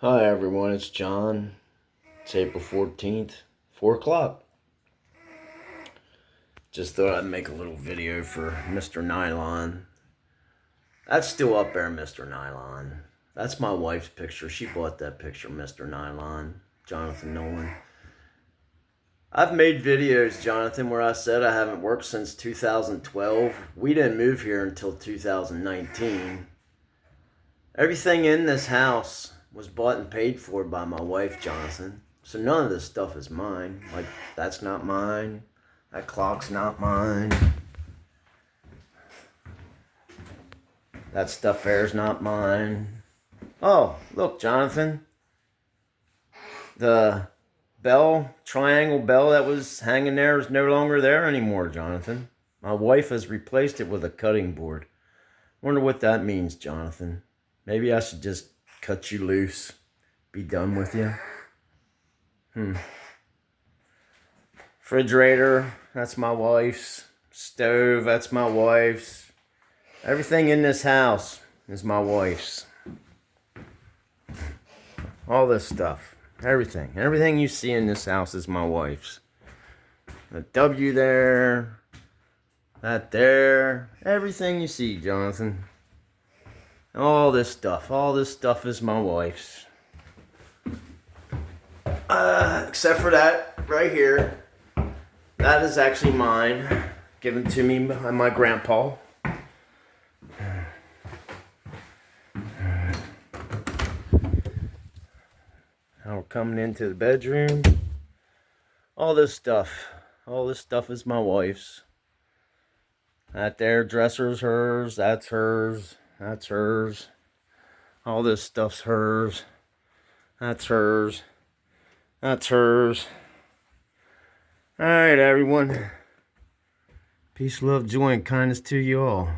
Hi everyone, it's John. It's April 14th, 4 o'clock. Just thought I'd make a little video for Mr. Nylon. That's still up there, Mr. Nylon. That's my wife's picture. She bought that picture, Mr. Nylon, Jonathan Nolan. I've made videos, Jonathan, where I said I haven't worked since 2012. We didn't move here until 2019. Everything in this house was bought and paid for by my wife, Jonathan. So none of this stuff is mine. Like, that's not mine. That clock's not mine. That stuff there's not mine. Oh, look, Jonathan. The bell, triangle bell that was hanging there is no longer there anymore, Jonathan. My wife has replaced it with a cutting board. Wonder what that means, Jonathan. Maybe I should just cut you loose. Be done with you. Refrigerator, that's my wife's. Stove, that's my wife's. Everything in this house is my wife's. All this stuff. Everything. Everything you see in this house is my wife's. The W there. That there. Everything you see, Jonathan. All this stuff. All this stuff is my wife's. Except for that right here. That is actually mine. Given to me by my grandpa. Now we're coming into the bedroom. All this stuff is my wife's. That there dresser's hers, that's hers, that's hers. All this stuff's hers. That's hers. That's hers. Alright, everyone. Peace, love, joy, and kindness to you all.